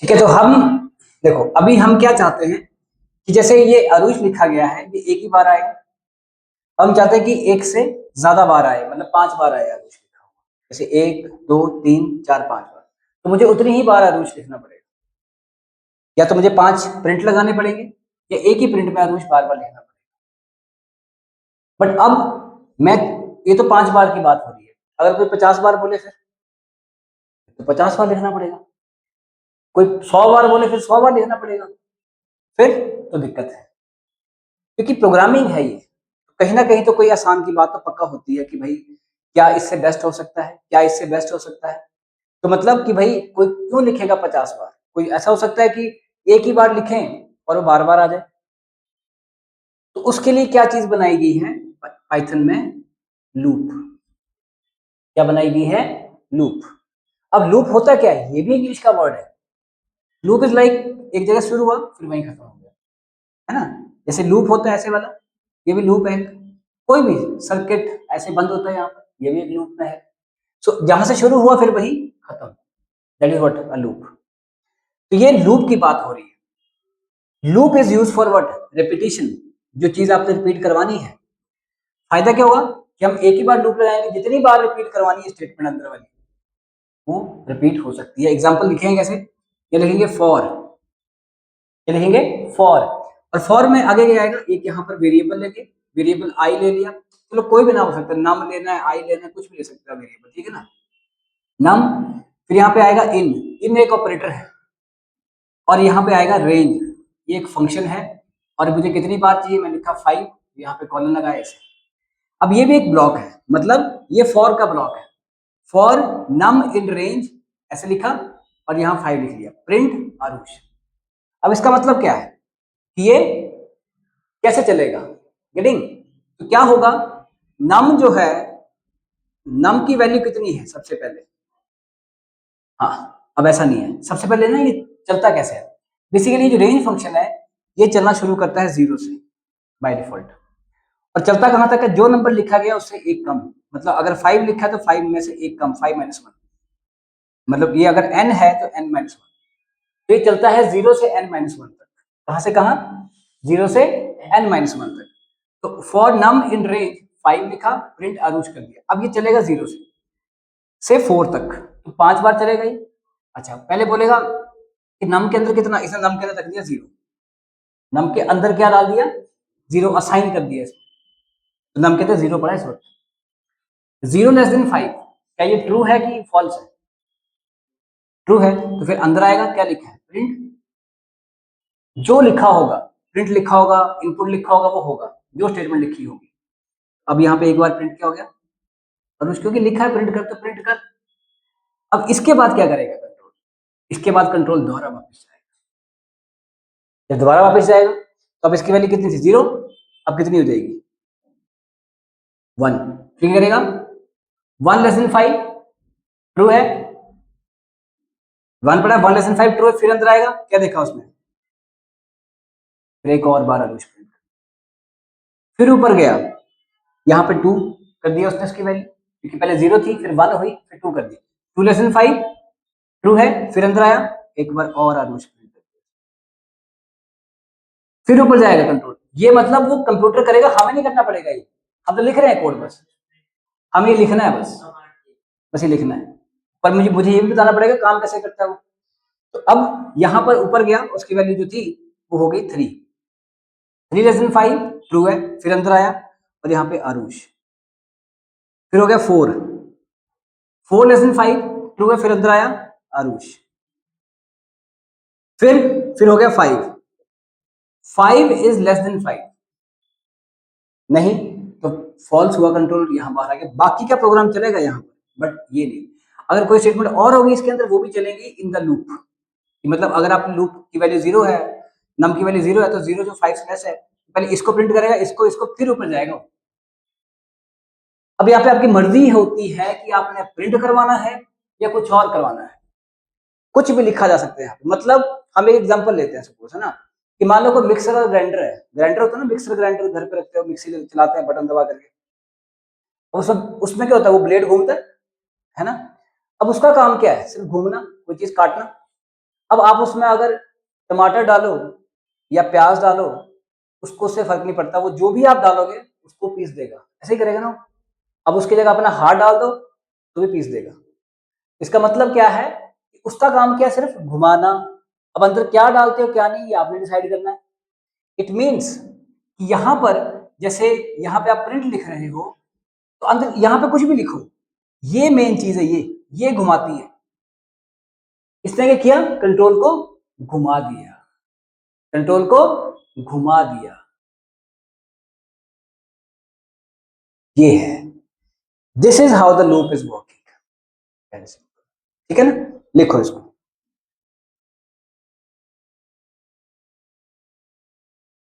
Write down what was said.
ठीक है। तो हम देखो, अभी हम क्या चाहते हैं कि जैसे ये अरुष लिखा गया है, ये एक ही बार आएगा। हम चाहते हैं कि एक से ज्यादा बार आए, मतलब 5 बार आए अरुष लिखा हुआ। जैसे 1 2 3 4 5 बार, तो मुझे उतनी ही बार अरुष लिखना पड़ेगा। या तो मुझे 5 प्रिंट लगाने पड़ेंगे, या एक ही प्रिंट में अरुष बार बार लिखना पड़ेगा। बट अब मैं, ये तो 5 बार की बात हो रही है। अगर कोई 50 बार बोले फिर तो 50 बार लिखना पड़ेगा। कोई 100 बार बोले फिर 100 बार लिखना पड़ेगा। फिर तो दिक्कत है, क्योंकि प्रोग्रामिंग है ये। कहीं ना कहीं तो कोई आसान की बात तो पक्का होती है कि भाई क्या इससे बेस्ट हो सकता है, क्या इससे बेस्ट हो सकता है। तो मतलब कि भाई कोई क्यों लिखेगा 50 बार? कोई ऐसा हो सकता है कि एक ही बार लिखें और वो बार बार आ जाए। तो उसके लिए क्या चीज बनाई गई है पाइथन में? लूप। क्या बनाई गई है? लूप। अब लूप होता क्या है? ये भी इंग्लिश का वर्ड है। लूप इज लाइक, एक जगह शुरू हुआ फिर वहीं खत्म हो गया, है ना? जैसे लूप होता है ऐसे वाला, ये भी लूप है। कोई भी सर्किट ऐसे बंद होता है यहाँ पर, ये भी एक लूप में है। सो जहां से शुरू हुआ फिर वही खत्म, that is what a loop. तो ये लूप की बात हो रही है। Loop is use for what? Repetition. जो चीज आपने रिपीट करवानी है। फायदा क्या होगा कि हम एक ही बार लूप लगाएंगे, जितनी बार रिपीट करवानी है स्टेटमेंट अंदर वाली, वो रिपीट हो सकती है। एग्जाम्पल लिखेंगे कैसे? ये लिखेंगे फॉर, ये लिखेंगे फॉर। और फॉर में आगे क्या आएगा? एक यहाँ पर वेरिएबल लेके, वेरिएबल आई ले लिया। चलो कोई भी नाम हो सकता है, नम लेना है, आई लेना है, कुछ भी ले सकता है वेरिएबल, ठीक है ना? नम, फिर यहाँ पे आएगा इन, इन एक ऑपरेटर है। और यहाँ पे आएगा रेंज, ये एक फंक्शन है। और मुझे कितनी बार चाहिए? मैं लिखा 5, यहाँ पे कॉलन लगाया ऐसे। अब ये भी एक ब्लॉक है, मतलब ये फॉर का ब्लॉक है। फॉर नम इन रेंज ऐसे लिखा, और यहाँ 5 लिख लिया, प्रिंट आरुष। अब इसका मतलब क्या है कि ये कैसे चलेगा? गेटिंग? तो क्या होगा? नम जो है, नम की वैल्यू कितनी है सबसे पहले? हाँ, अब ऐसा नहीं है। सबसे पहले ना ये चलता कैसे है? बेसिकली जो रेंज फंक्शन है, ये चलना शुरू करता है 0 से बाय डिफॉल्ट। और चलता कहां तक है? जो नंबर लिखा गया उससे एक कम। मतलब अगर 5 लिखा है तो 5 में से एक कम, 5 माइनस 1। मतलब ये अगर n है तो n माइनस 1। तो ये चलता है 0 से n माइनस 1 तक। कहां से कहां? 0 से n माइनस 1 तक। तो फॉर नम इन रेंज 5 लिखा, प्रिंट आरुष कर दिया। अब ये चलेगा 0 से 4 तक, तो 5 बार चलेगा ये। अच्छा, पहले बोलेगा कि नम के अंदर कितना, इसने नम के अंदर रख दिया 0। नम के अंदर क्या डाल दिया? 0 असाइन कर दिया इसमें। तो नम के अंदर 0 पड़ा इस वक्त। 0 लेस देन 5, क्या ये ट्रू है कि फॉल्स है? ट्रू है। तो फिर अंदर आएगा, क्या लिखा है? प्रिंट। जो लिखा होगा, प्रिंट लिखा होगा, इनपुट लिखा होगा, वो होगा जो स्टेटमेंट लिखी होगी। अब यहाँ पे एक बार प्रिंट क्या हो गया? और उसको क्योंकि लिखा है प्रिंट कर, तो प्रिंट कर। अब इसके बाद क्या करेगा कंट्रोल? इसके बाद कंट्रोल दोबारा वापस जाएगा। जब दोबारा वापस जाएगा तो अब इसकी वैल्यू कितनी थी? 0। अब कितनी हो जाएगी? 1। फिर करेगा 1 लेस देन 5, ट्रू है। 1 पड़ा, 1 लेस देन 5 ट्रू है। फिर अंदर आएगा, क्या देखा उसमें? फिर एक और बार अनुष्ठ, फिर ऊपर गया, यहाँ पे 2 कर दिया उसने उसकी वैल्यू, क्योंकि पहले 0 थी, फिर 1 हुई, फिर 2 कर दी। 2 लेस देन 5 ट्रू है। फिर अंदर आया, एक बार और अनुष्ठ, फिर ऊपर जाएगा कंट्रोल। ये मतलब वो कंप्यूटर करेगा, हमें नहीं करना पड़ेगा। ये हम तो लिख रहे हैं कोड, बस हमें ये लिखना है, बस ये लिखना है। पर मुझे ये भी बताना पड़ेगा काम कैसे करता है वो। तो अब यहाँ पर ऊपर गया, उसकी वैल्यू जो थी वो हो गई 3। 3 लेस देन 5 ट्रू है। फिर अंदर आया, और यहाँ पे आरुष। फिर हो गया 4। 4 लेस देन 5 ट्रू है। फिर अंदर आया आरुष। फिर हो गया 5। 5 इज लेस देन 5, नहीं, तो फॉल्स हुआ, कंट्रोल यहाँ बाहर आ गया। बाकी का प्रोग्राम चलेगा यहाँ पर, बट ये नहीं। अगर कोई स्टेटमेंट और होगी इसके अंदर, वो भी चलेंगी इन द लूप। मतलब अगर आप लूप की वैल्यू 0 है, नम की वैल्यू 0 है, तो 0 जो 5 से लेस है, पहले इसको प्रिंट करेगा, इसको फिर ऊपर जाएगा। अब यहाँ पे आपकी मर्जी होती है कि आपने प्रिंट करवाना है या कुछ और करवाना है। कुछ भी लिखा जा सकता है। मतलब हम एक एग्जांपल लेते हैं, सपोज, है ना, कि मान लो कोई मिक्सर और ग्राइंडर है। ग्राइंडर होता है ना, मिक्सर ग्राइंडर घर पे रखते हो, मिक्सी चलाते हैं बटन दबा करके। वो सब उसमें क्या होता है? वो ब्लेड घूमता है ना? अब उसका काम क्या है? सिर्फ घूमना, कोई चीज काटना। अब आप उसमें अगर टमाटर डालो या प्याज डालो, उसको उससे फर्क नहीं पड़ता, वो जो भी आप डालोगे उसको पीस देगा, ऐसे ही करेगा ना। अब उसकी जगह अपना हाथ डाल दो तो भी पीस देगा। इसका मतलब क्या है, उसका काम क्या है, सिर्फ घुमाना। अब अंदर क्या डालते हो क्या नहीं, ये आपने डिसाइड करना है। इट मीन्स यहां पर, जैसे यहां पे आप प्रिंट लिख रहे हो, तो अंदर यहां पे कुछ भी लिखो, ये मेन चीज है, ये घुमाती है। इसने क्या किया, कंट्रोल को घुमा दिया, कंट्रोल को घुमा दिया, ये है। This is how the loop is working. ठीक है ना, लिखो इसको।